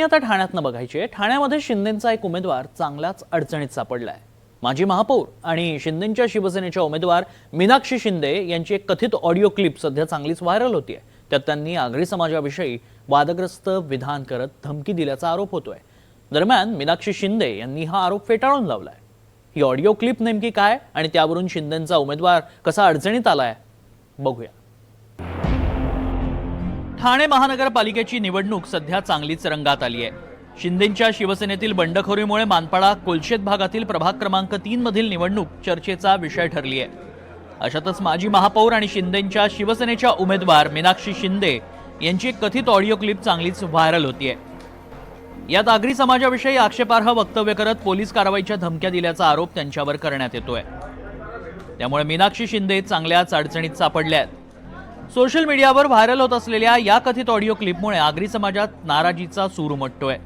आता ठाण्यातनं बघायची आहे। ठाण्यामध्ये शिंदेंचा एक उमेदवार चांगलाच अडचणीत सापडलाय। माजी महापौर आणि शिंदेंच्या शिवसेनेच्या उमेदवार मीनाक्षी शिंदे यांची एक कथित ऑडिओ क्लिप सध्या चांगलीच व्हायरल होतीये। त्यात त्यांनी आगरी समाजाविषयी वादग्रस्त विधान करत धमकी दिल्याचा आरोप होतोय। दरम्यान मीनाक्षी शिंदे यांनी हा आरोप फेटाळून लावलाय। ही ऑडिओ क्लिप नेमकी काय आणि त्यावरून शिंदेंचा उमेदवार कसा अडचणीत आलाय बघूया। ठाणे महानगरपालिकेची निवडणूक सध्या चांगलीच रंगात आली आहे। शिंदेंच्या शिवसेनेतील बंडखोरीमुळे मानपाडा कोलशेत भागातील प्रभाग क्रमांक 3 मधील निवडणूक चर्चेचा विषय ठरली आहे। अशातच माजी महापौर आणि शिंदेंच्या शिवसेनेच्या उमेदवार मीनाक्षी शिंदे यांची एक कथित ऑडिओ क्लिप चांगलीच व्हायरल होतीये। यात आगरी समाजाविषयी आक्षेपार्ह वक्तव्य करत पोलीस कारवाईच्या धमक्या दिल्याचा आरोप त्यांच्यावर करण्यात येतोय। त्यामुळे मीनाक्षी शिंदे चांगल्याच अडचणीत सापडल्या आहेत। सोशल मीडियावर व्हायरल होत असलेल्या या कथित ऑडिओ क्लिपमुळे आगरी समाजात नाराजीचा सूर उमटतोय।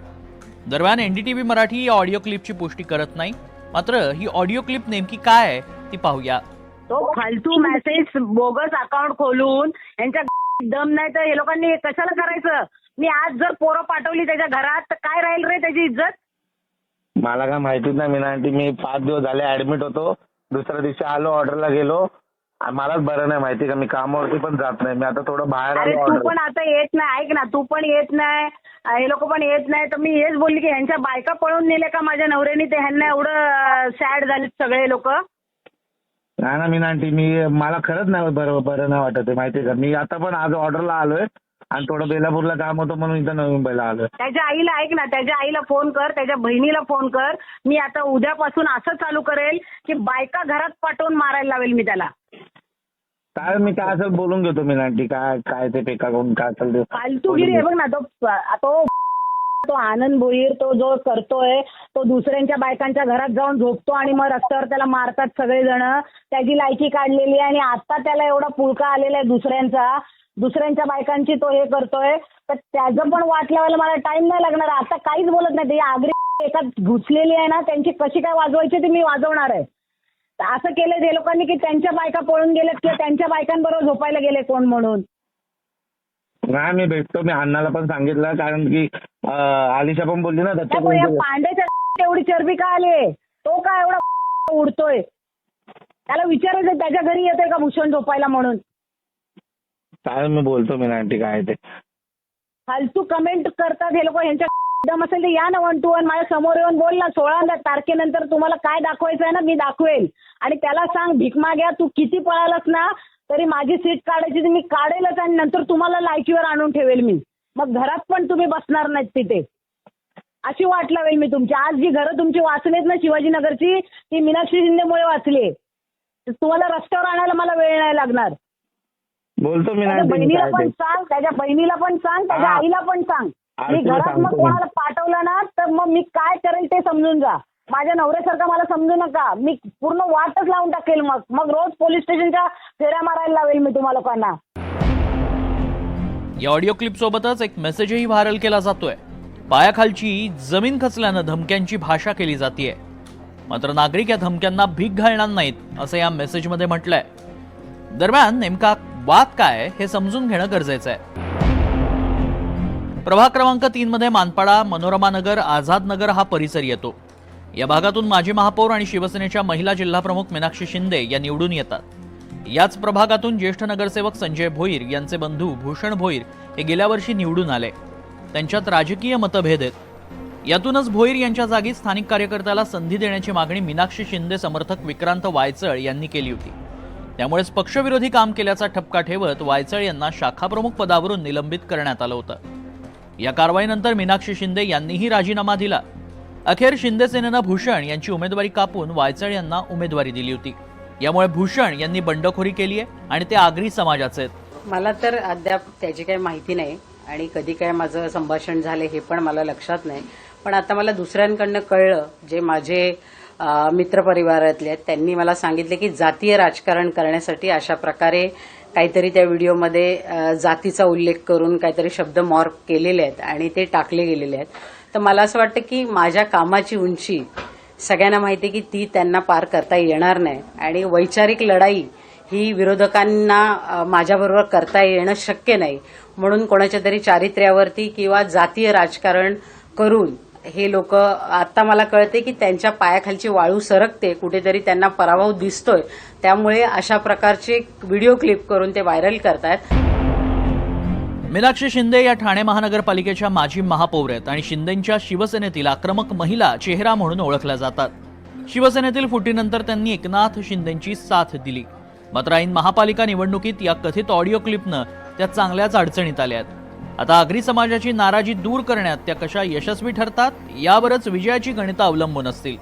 दरम्यान एनडीटीव्ही मराठी या ऑडिओ क्लिपची पुष्टी करत नाही। मात्र ही ऑडिओ क्लिप नेमकी काय आहे ती पाहूया। तो फालतू मेसेज बोगस अकाउंट खोलून यांच्या दम नाही तर हे लोकांनी कशाला करायचं। मी आज जर पोरं पाठवली त्याच्या घरात तर काय राहील रे त्याची इज्जत। मला काय माहितीच नाही मीनांटी, मी 5 दिवस झाले ऍडमिट होतो। दुसऱ्या दिवशी आलो, ऑर्डरला गेलो। मलाच बरं नाही, माहिती का, मी कामावरती पण जात नाही। मी आता थोडं बाहेर अरे आलो। तू पण आता येत नाही, ऐक ना, तू पण येत नाही, हे लोक पण येत नाही। तर मी हेच बोलली की ह्यांच्या बायका पळून नेले का माझ्या नवऱ्याने, ते ह्यांना एवढं सॅड झाले सगळे लोक। नाही ना मीनांटी, मला खरंच नाही बरं नाही वाटत आहे, माहिती का। मी आता पण आज ऑर्डरला आलोय आणि थोडं बेलापूरला काम होतं म्हणून इथं नवी मुंबईला आलोय। त्याच्या आईला ऐक ना, त्याच्या आईला फोन कर, त्याच्या बहिणीला फोन कर। मी आता उद्यापासून असं चालू करेल की बायका घरात पाठवून मारायला लावेल मी त्याला। काय मी काय असं बोलून घेतो मीनांटी, काय ते पेका करून काय चालतं फालतूगिरी आहे बघ ना। तो आनंद भोईर तो जो करतोय, तो दुसऱ्यांच्या बायकांच्या घरात जाऊन झोपतो आणि मग रस्त्यावर त्याला मारतात सगळेजण। त्याची लायकी काढलेली आहे आणि आता त्याला एवढा पुळका आलेला आहे दुसऱ्यांच्या बायकांची तो हे करतोय। तर त्याचं पण वाट लावायला मला टाइम नाही लागणार। आता काहीच बोलत नाही। आगरी एकात घुसलेली आहे ना, त्यांची कशी काय वाजवायची ती मी वाजवणार आहे। असं केलं ते लोकांनी की त्यांच्या बायका पळून गेलेत किंवा त्यांच्या बायकांबरोबर झोपायला गेले कोण म्हणून। नाही मी भेटतो, मी अण्णाला पण सांगितलं, कारण की आलिशा पण बोलली ना पांड्याच्या एवढी चरबी का आली, तो का एवढा उडतोय, त्याला विचारायचं त्याच्या घरी येतोय का भूषण झोपायला म्हणून। काय मी बोलतो मीनांटी, काय ते फालतू कमेंट करतात हे लोक। ह्यांच्या दम असेल ते या ना 1 to 1 माझ्या समोर येऊन बोल ना। 16 तारखेनंतर तुम्हाला काय दाखवायचं आहे ना, मी दाखवेल। आणि त्याला सांग, भीक माग्या, तू किती पळालास ना तरी माझी सीट काढायची मी काढेलच आणि नंतर तुम्हाला लायकीवर आणून ठेवेल मी। मग घरात पण तुम्ही बसणार नाहीत तिथे, अशी वाट लावेल मी तुमची। आज जी घरं तुमची वाचलीत ना शिवाजीनगरची, ती मीनाक्षी शिंदेमुळे वाचली। तुम्हाला रस्त्यावर आणायला मला वेळ नाही लागणार। बोलतो मी, बहिणीला पण सांग, त्याच्या बहिणीला पण सांग, त्याच्या आईला पण सांग। मी घरात मग तुम्हाला पाठवलं ना तर मग मी काय करेल ते समजून जा। माझ्या नवऱ्यासारखं मला समजू नका, मी पूर्ण वाटच लावून टाकेल। मग रोज पोलीस स्टेशनच्या फेऱ्या मारायला लावेल मी तुम्हा लोकांना। या ऑडिओ क्लिप सोबतच एक मेसेजही व्हायरल केला जातोय। पायाखालची जमीन खचल्यानं धमक्यांची भाषा केली जातीये। मात्र नागरिक या धमक्यांना भीक घालणार नाहीत असं या मेसेजमध्ये म्हटलंय। दरम्यान नेमका वाद काय हे समजून घेणं गरजेचं आहे। प्रभाग क्रमांक 3 मध्ये मानपाडा, मनोरमा नगर, आझाद नगर हा परिसर येतो। या भागातून माजी महापौर आणि शिवसेनेच्या महिला जिल्हाप्रमुख मीनाक्षी शिंदे या निवडून येतात। याच प्रभागातून ज्येष्ठ नगरसेवक संजय भोईर यांचे बंधू भूषण भोईर हे गेल्या वर्षी निवडून आले। त्यांच्यात राजकीय मतभेद आहेत। यातूनच भोईर यांच्या जागी स्थानिक कार्यकर्त्याला संधी देण्याची मागणी मीनाक्षी शिंदे समर्थक विक्रांत वायचळ यांनी केली होती। त्यामुळेच पक्षविरोधी काम केल्याचा ठपका ठेवत वायचळ यांना शाखाप्रमुख पदावरून निलंबित करण्यात आलं होतं। या कारवाईनंतर मीनाक्षी शिंदे यांनीही राजीनामा दिला। अखेर शिंदे सेनेनं भूषण यांची उमेदवारी कापून वायचळ यांना उमेदवारी दिली होती। यामुळे भूषण यांनी बंडखोरी केली आहे आणि ते आगरी समाजाचे आहेत। मला तर अद्याप त्याची काही माहिती नाही आणि कधी काय माझं संभाषण झाले हे पण मला लक्षात नाही। पण आता मला दुसऱ्यांकडनं कळलं, जे माझे मित्रपरिवारातले आहेत त्यांनी मला सांगितले की जातीय राजकारण करण्यासाठी अशा प्रकारे काहीतरी त्या व्हिडिओमध्ये जातीचा उल्लेख करून काहीतरी शब्द मॉर्फ केलेले आहेत आणि ते टाकले गेलेले आहेत। तर मला असं वाटतं की माझ्या कामाची उंची सगळ्यांना माहिती आहे की ती त्यांना पार करता येणार नाही आणि वैचारिक लढाई ही विरोधकांना माझ्याबरोबर करता येणं शक्य नाही। म्हणून कोणाच्या तरी चारित्र्यावरती किंवा जातीय राजकारण करून हे लोक, आता मला कळते की त्यांच्या पायाखालची वाळू सरकते, कुठेतरी त्यांना पराभव दिसतोय, त्यामुळे अशा प्रकारचे व्हिडिओ क्लिप करून ते व्हायरल करतायत. मीनाक्षी शिंदे या ठाणे महानगरपालिकेच्या माजी महापौर आहेत आणि शिंदेंच्या शिवसेनेतील आक्रमक महिला चेहरा म्हणून ओळखल्या जातात. शिवसेनेतील फुटीनंतर त्यांनी एकनाथ शिंदेंची साथ दिली. मात्र ऐन महापालिका निवडणुकीत या कथित ऑडिओ क्लिपनं त्या चांगल्याच अडचणीत आल्या आहेत. आता आगरी समाजाची नाराजी दूर करण्यात त्या कशा यशस्वी ठरतात यावरच विजयाची गणितं अवलंबून असतील.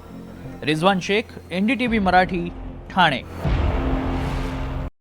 रिजवान शेख, NDTV मराठी, ठाणे.